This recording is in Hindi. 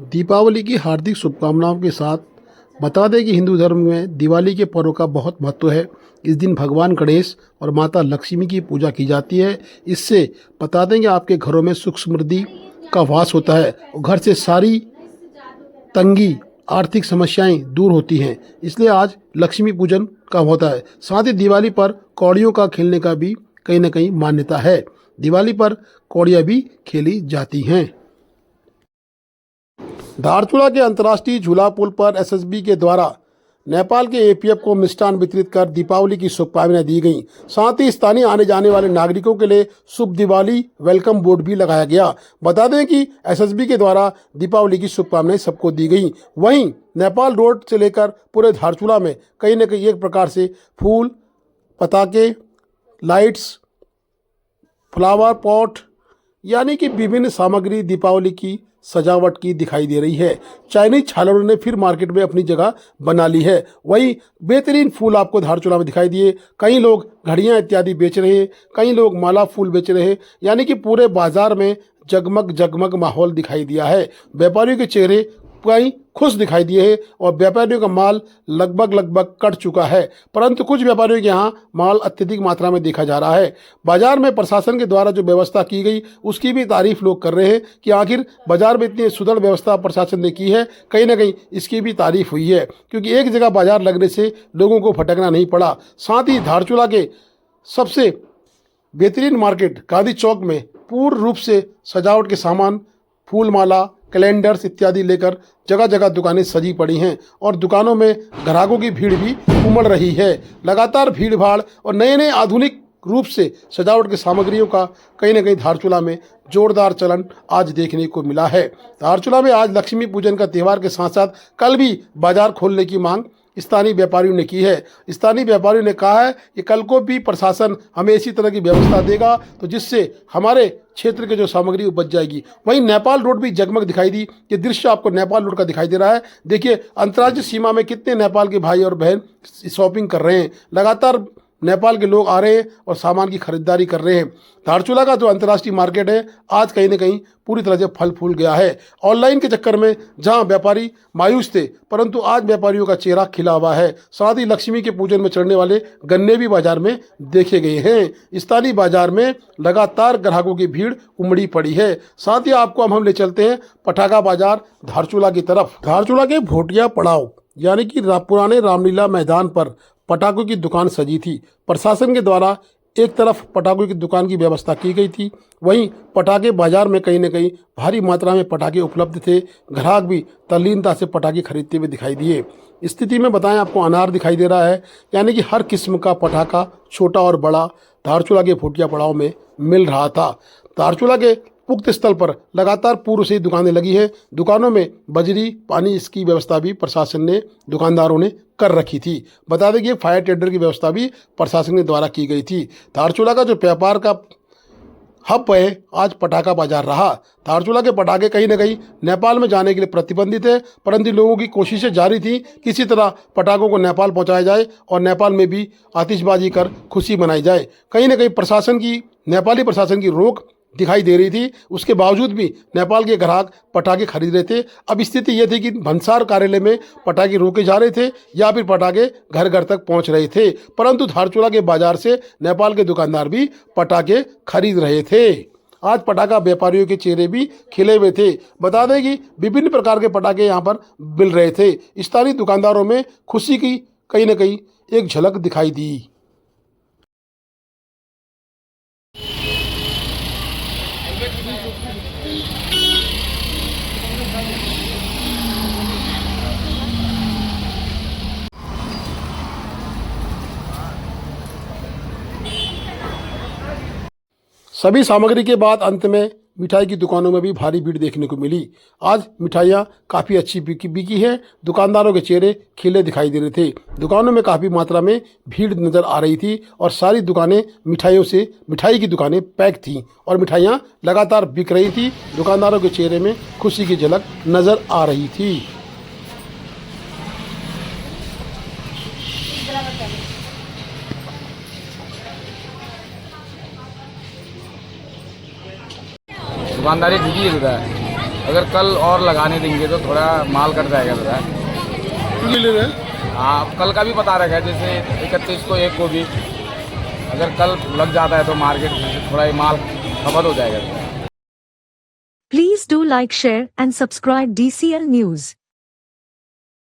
दीपावली की हार्दिक शुभकामनाओं के साथ बता दें कि हिंदू धर्म में दिवाली के पर्व का बहुत महत्व है। इस दिन भगवान गणेश और माता लक्ष्मी की पूजा की जाती है। इससे बता दें कि आपके घरों में सुख समृद्धि का वास होता है और घर से सारी तंगी आर्थिक समस्याएं दूर होती हैं। इसलिए आज लक्ष्मी पूजन का होता है। साथ ही दिवाली पर कौड़ियों का खेलने का भी कहीं ना कहीं मान्यता है। दिवाली पर कौड़ियाँ भी खेली जाती हैं। धारचूला के अंतर्राष्ट्रीय झूला पुल पर एसएसबी के द्वारा नेपाल के एपीएफ को मिष्ठान वितरित कर दीपावली की शुभकामनाएं दी गईं। साथ ही स्थानीय आने जाने वाले नागरिकों के लिए शुभ दिवाली वेलकम बोर्ड भी लगाया गया। बता दें कि एसएसबी के द्वारा दीपावली की शुभकामनाएं सबको दी गई। वहीं नेपाल रोड से लेकर पूरे धारचूला में कहीं न कहीं एक प्रकार से फूल, पताके, लाइट्स, फ्लावर पॉट यानी कि विभिन्न सामग्री दीपावली की सजावट की दिखाई दे रही है। चाइनीज झालरों ने फिर मार्केट में अपनी जगह बना ली है। वहीं बेहतरीन फूल आपको धारचूला में दिखाई दिए। कई लोग घड़ियां इत्यादि बेच रहे हैं, कई लोग माला फूल बेच रहे हैं, यानी कि पूरे बाजार में जगमग जगमग माहौल दिखाई दिया है। व्यापारियों के चेहरे कई खुश दिखाई दिए हैं और व्यापारियों का माल लगभग कट चुका है, परंतु कुछ व्यापारियों के यहाँ माल अत्यधिक मात्रा में देखा जा रहा है। बाजार में प्रशासन के द्वारा जो व्यवस्था की गई उसकी भी तारीफ लोग कर रहे हैं कि आखिर बाजार में इतनी सुदृढ़ व्यवस्था प्रशासन ने की है। कहीं ना कहीं इसकी भी तारीफ हुई है, क्योंकि एक जगह बाजार लगने से लोगों को भटकना नहीं पड़ा। साथ ही धारचूला के सबसे बेहतरीन मार्केट गांधी चौक में पूर्ण रूप से सजावट के सामान, फूल माला, कैलेंडर्स इत्यादि लेकर जगह जगह दुकानें सजी पड़ी हैं और दुकानों में ग्राहकों की भीड़ भी उमड़ रही है। लगातार भीड़ भाड़ और नए नए आधुनिक रूप से सजावट की सामग्रियों का कहीं ना कहीं धारचूला में जोरदार चलन आज देखने को मिला है। धारचूला में आज लक्ष्मी पूजन का त्यौहार के साथ साथ कल भी बाजार खोलने की मांग स्थानीय व्यापारियों ने की है। स्थानीय व्यापारियों ने कहा है कि कल को भी प्रशासन हमें इसी तरह की व्यवस्था देगा तो जिससे हमारे क्षेत्र के जो सामग्री उपज जाएगी। वहीं नेपाल रोड भी जगमग दिखाई दी। ये दृश्य आपको नेपाल रोड का दिखाई दे रहा है। देखिए अंतर्राज्यीय सीमा में कितने नेपाल के भाई और बहन शॉपिंग कर रहे हैं। लगातार नेपाल के लोग आ रहे हैं और सामान की खरीदारी कर रहे हैं। धारचूला का जो अंतर्राष्ट्रीय मार्केट है आज कहीं ना कहीं पूरी तरह से फल फूल गया है। ऑनलाइन के चक्कर में जहां व्यापारी मायूस थे, परंतु आज व्यापारियों का चेहरा खिला हुआ है। साथ ही लक्ष्मी के पूजन में चढ़ने वाले गन्ने भी बाजार में देखे गए हैं। स्थानीय बाजार में लगातार ग्राहकों की भीड़ उमड़ी पड़ी है। साथ ही आपको हम ले चलते हैं पटाखा बाजार धारचूला की तरफ। धारचूला के भोटिया पड़ाव यानी कि पुराने रामलीला मैदान पर पटाखों की दुकान सजी थी। प्रशासन के द्वारा एक तरफ पटाखों की दुकान की व्यवस्था की गई थी, वहीं पटाखे बाजार में कहीं न कहीं भारी मात्रा में पटाखे उपलब्ध थे। ग्राहक भी तल्लीनता से पटाखे खरीदते हुए दिखाई दिए। स्थिति में बताएं आपको अनार दिखाई दे रहा है, यानी कि हर किस्म का पटाखा छोटा और बड़ा धारचूला के भोटिया पड़ाव में मिल रहा था। धारचूला के उक्त स्थल पर लगातार पूर्व से ही दुकानें लगी हैं। दुकानों में बजरी, पानी इसकी व्यवस्था भी प्रशासन ने, दुकानदारों ने कर रखी थी। बता दें कि फायर टेंडर की व्यवस्था भी प्रशासन के द्वारा की गई थी। धारचूला का जो व्यापार का हब है आज पटाखा बाजार रहा। धारचूला के पटाखे कहीं ना कहीं नेपाल में जाने के लिए प्रतिबंधित है, परंतु लोगों की कोशिशें जारी थी किसी तरह पटाखों को नेपाल पहुंचाया जाए और नेपाल में भी आतिशबाजी कर खुशी मनाई जाए। कहीं ना कहीं नेपाली प्रशासन की रोक दिखाई दे रही थी, उसके बावजूद भी नेपाल के ग्राहक पटाखे खरीद रहे थे। अब स्थिति यह थी कि भंसार कार्यालय में पटाखे रोके जा रहे थे या फिर पटाखे घर घर तक पहुंच रहे थे, परंतु धारचूला के बाजार से नेपाल के दुकानदार भी पटाखे खरीद रहे थे। आज पटाखा व्यापारियों के चेहरे भी खिले हुए थे। बता दें कि विभिन्न प्रकार के पटाखे यहाँ पर मिल रहे थे। स्थानीय दुकानदारों में खुशी की कहीं ना कहीं एक झलक दिखाई दी। सभी सामग्री के बाद अंत में मिठाई की दुकानों में भी भारी भीड़ देखने को मिली। आज मिठाइयाँ काफ़ी अच्छी बिकी है। दुकानदारों के चेहरे खिले दिखाई दे रहे थे। दुकानों में काफ़ी मात्रा में भीड़ नज़र आ रही थी और सारी दुकानें मिठाई की दुकानें पैक थीं और मिठाइयाँ लगातार बिक रही थी। दुकानदारों के चेहरे में खुशी की झलक नज़र आ रही थी। दुकानदारी बिकी है। अगर कल और लगाने देंगे तो थोड़ा माल कट जाएगा दादा। क्यों ले रहे हैं? हाँ, कल का भी पता रखा है, जैसे 31 को 1 को भी अगर कल लग जाता है तो मार्केट में थोड़ा ये माल खपत हो जाएगा। Please do like, share and subscribe DCL News.